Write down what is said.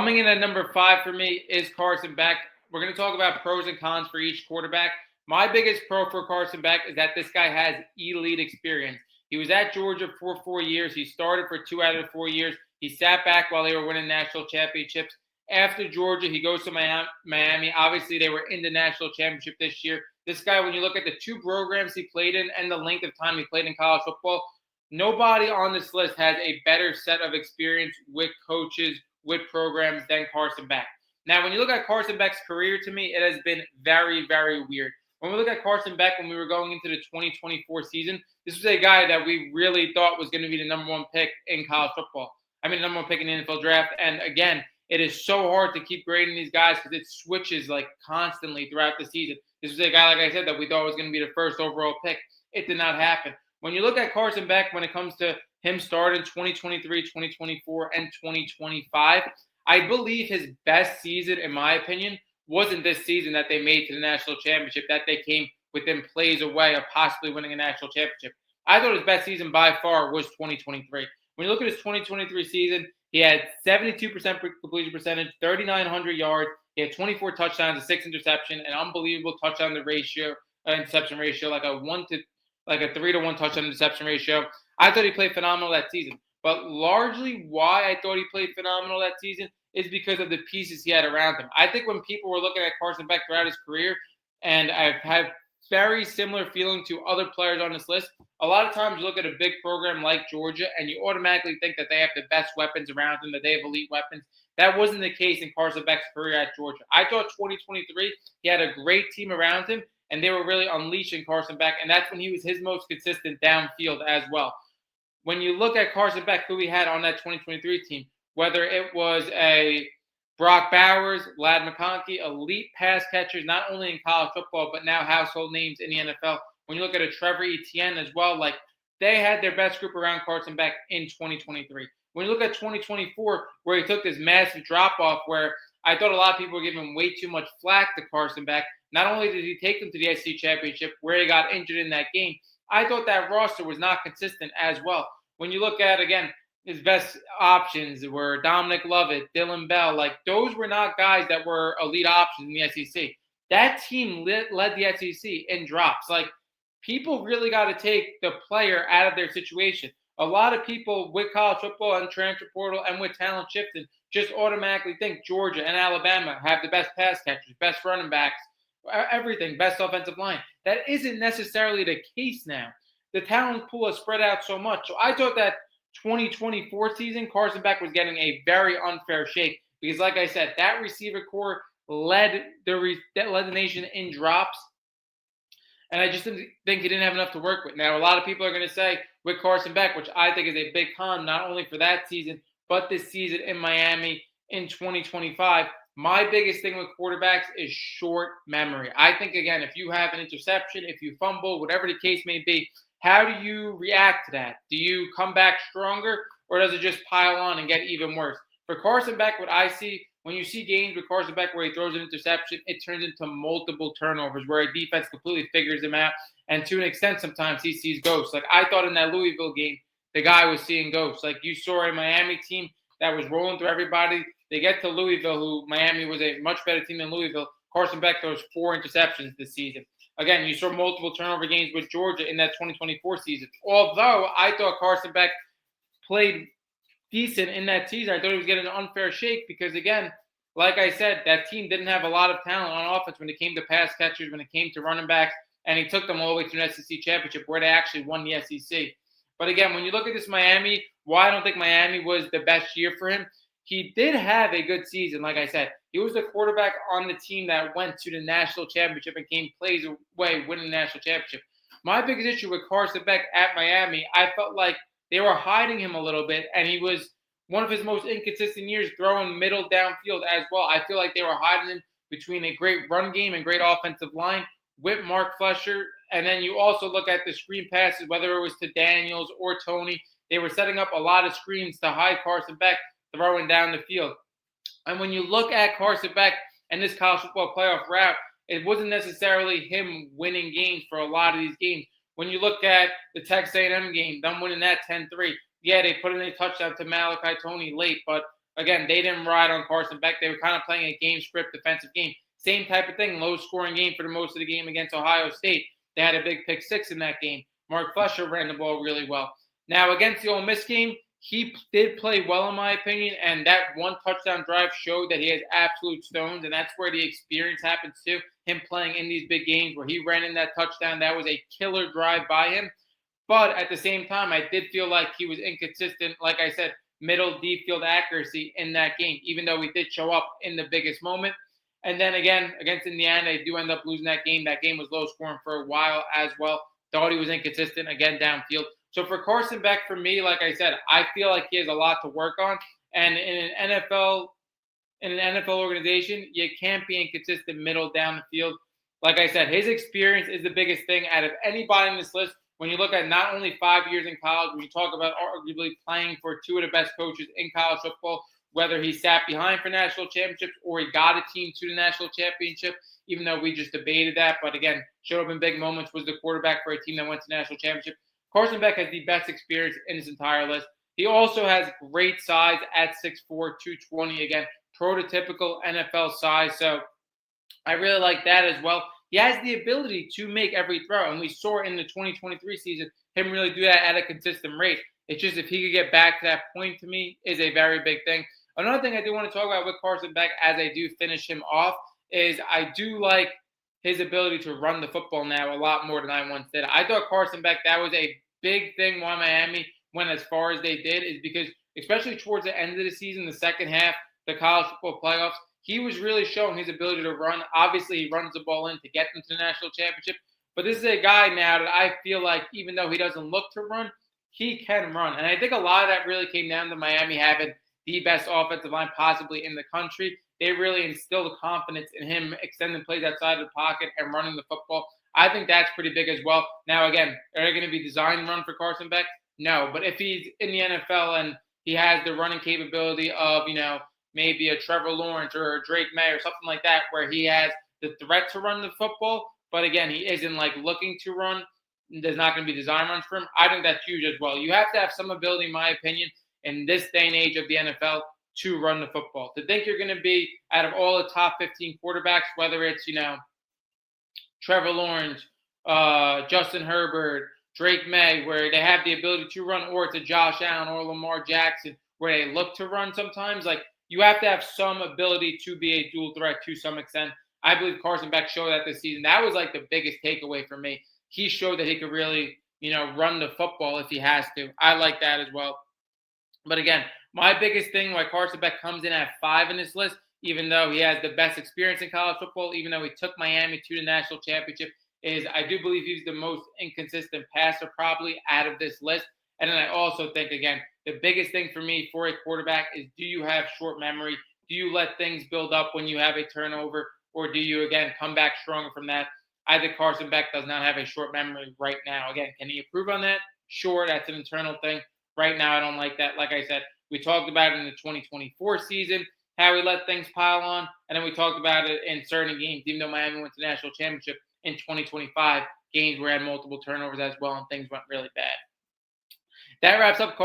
Coming in at number 5 for me is Carson Beck. We're going to talk about pros and cons for each quarterback. My biggest pro for Carson Beck is that this guy has elite experience. He was at Georgia for 4 years. He started for 2 out of 4 years. He sat back while they were winning national championships. After Georgia, he goes to Miami. Obviously, they were in the national championship this year. This guy, when you look at the 2 programs he played in and the length of time he played in college football, nobody on this list has a better set of experience with coaches, with programs than Carson Beck. Now, when you look at Carson Beck's career, to me, it has been very, very weird. When we look at Carson Beck when we were going into the 2024 season, this was a guy that we really thought was going to be the number 1 pick in college football. I mean, number 1 pick in the NFL draft. And again, it is so hard to keep grading these guys because it switches like constantly throughout the season. This was a guy, like I said, that we thought was going to be the first overall pick. It did not happen. When you look at Carson Beck, when it comes to him starting 2023, 2024, and 2025, I believe his best season, in my opinion, wasn't this season that they made to the national championship, that they came within plays away of possibly winning a national championship. I thought his best season by far was 2023. When you look at his 2023 season, he had 72% completion percentage, 3,900 yards. He had 24 touchdowns, a 6 interception, an unbelievable touchdown to ratio, interception ratio, like a 3-to-1 touchdown interception ratio. I thought he played phenomenal that season. But largely why I thought he played phenomenal that season is because of the pieces he had around him. I think when people were looking at Carson Beck throughout his career, and I've had very similar feeling to other players on this list, a lot of times you look at a big program like Georgia and you automatically think that they have the best weapons around them, that they have elite weapons. That wasn't the case in Carson Beck's career at Georgia. I thought 2023, he had a great team around him, and they were really unleashing Carson Beck, and that's when he was his most consistent downfield as well. When you look at Carson Beck, who he had on that 2023 team, whether it was a Brock Bowers, Ladd McConkey, elite pass catchers, not only in college football, but now household names in the NFL. When you look at a Trevor Etienne as well, like they had their best group around Carson Beck in 2023. When you look at 2024, where he took this massive drop-off where I thought a lot of people were giving way too much flack to Carson Beck, not only did he take them to the SEC championship where he got injured in that game, I thought that roster was not consistent as well. When you look at, again, his best options were Dominic Lovett, Dylan Bell. Like, those were not guys that were elite options in the SEC. That team led the SEC in drops. Like, people really got to take the player out of their situation. A lot of people with college football and transfer portal and with talent shifting just automatically think Georgia and Alabama have the best pass catchers, best running backs, everything, best offensive line. That isn't necessarily the case now. The talent pool has spread out so much. So I thought that 2024 season, Carson Beck was getting a very unfair shake because, like I said, that receiver core led the nation in drops, and I just didn't think he didn't have enough to work with. Now, a lot of people are going to say with Carson Beck, which I think is a big con, not only for that season, but this season in Miami in 2025. My biggest thing with quarterbacks is short memory. I think, again, if you have an interception, if you fumble, whatever the case may be, how do you react to that? Do you come back stronger, or does it just pile on and get even worse? For Carson Beck, what I see, when you see games with Carson Beck where he throws an interception, it turns into multiple turnovers where a defense completely figures him out. And to an extent, sometimes he sees ghosts. Like I thought in that Louisville game, the guy was seeing ghosts. Like you saw a Miami team that was rolling through everybody. They get to Louisville, who Miami was a much better team than Louisville. Carson Beck throws 4 interceptions this season. Again, you saw multiple turnover games with Georgia in that 2024 season. Although I thought Carson Beck played decent in that season, I thought he was getting an unfair shake because, again, like I said, that team didn't have a lot of talent on offense when it came to pass catchers, when it came to running backs, and he took them all the way to an SEC championship where they actually won the SEC. But again, when you look at this Miami, why I don't think Miami was the best year for him, he did have a good season, like I said. He was the quarterback on the team that went to the national championship and came plays away winning the national championship. My biggest issue with Carson Beck at Miami, I felt like they were hiding him a little bit, and he was one of his most inconsistent years throwing middle downfield as well. I feel like they were hiding him between a great run game and great offensive line with Mark Flesher. And then you also look at the screen passes, whether it was to Daniels or Tony. They were setting up a lot of screens to hide Carson Beck throwing down the field. And when you look at Carson Beck and this college football playoff route, it wasn't necessarily him winning games for a lot of these games. When you look at the Texas A&M game, them winning that 10-3, yeah, they put in a touchdown to Malachi Tony late, but again, they didn't ride on Carson Beck. They were kind of playing a game script defensive game. Same type of thing, low scoring game for the most of the game against Ohio State. They had a big pick six in that game. Mark Fletcher ran the ball really well. Now, against the Ole Miss game, he did play well, in my opinion, and that one touchdown drive showed that he has absolute stones, and that's where the experience happens too. Him playing in these big games where he ran in that touchdown, that was a killer drive by him. But at the same time, I did feel like he was inconsistent, like I said, middle deep field accuracy in that game, even though he did show up in the biggest moment. And then again, against Indiana, they do end up losing that game. That game was low scoring for a while as well. Thought he was inconsistent, again, downfield. So for Carson Beck, for me, like I said, I feel like he has a lot to work on. And in an NFL organization, you can't be inconsistent middle down the field. Like I said, his experience is the biggest thing out of anybody in this list. When you look at not only 5 years in college, when you talk about arguably playing for two of the best coaches in college football, whether he sat behind for national championships or he got a team to the national championship, even though we just debated that. But again, showed up in big moments, was the quarterback for a team that went to national championship. Carson Beck has the best experience in his entire list. He also has great size at 6'4", 220. Again, prototypical NFL size. So I really like that as well. He has the ability to make every throw, and we saw in the 2023 season him really do that at a consistent rate. It's just if he could get back to that point, to me, is a very big thing. Another thing I do want to talk about with Carson Beck as I do finish him off is I do like his ability to run the football now a lot more than I once did. I thought Carson Beck, that was a big thing why Miami went as far as they did, is because especially towards the end of the season, the second half, the college football playoffs, he was really showing his ability to run. Obviously, he runs the ball in to get them to the national championship. But this is a guy now that I feel like even though he doesn't look to run, he can run. And I think a lot of that really came down to Miami having the best offensive line possibly in the country. They really instilled confidence in him extending plays outside of the pocket and running the football. I think that's pretty big as well. Now, again, are they going to be designed run for Carson Beck? No. But if he's in the NFL and he has the running capability of, maybe a Trevor Lawrence or a Drake May or something like that, where he has the threat to run the football, but again, he isn't like looking to run, there's not going to be design runs for him. I think that's huge as well. You have to have some ability, in my opinion, in this day and age of the NFL to run the football. To think you're going to be out of all the top 15 quarterbacks, whether it's, Trevor Lawrence, Justin Herbert, Drake May, where they have the ability to run, or it's a Josh Allen or Lamar Jackson, where they look to run sometimes, like, you have to have some ability to be a dual threat to some extent. I believe Carson Beck showed that this season. That was like the biggest takeaway for me. He showed that he could really, run the football if he has to. I like that as well. But again, my biggest thing why Carson Beck comes in at 5 in this list, even though he has the best experience in college football, even though he took Miami to the national championship, is I do believe he's the most inconsistent passer probably out of this list. And then I also think, again, the biggest thing for me for a quarterback is, do you have short memory? Do you let things build up when you have a turnover? Or do you, again, come back stronger from that? I think Carson Beck does not have a short memory right now. Again, can he improve on that? Sure, that's an internal thing. Right now, I don't like that. Like I said, we talked about it in the 2024 season, how we let things pile on. And then we talked about it in certain games, even though Miami went to the national championship in 2025, games where had multiple turnovers as well and things went really bad. That wraps up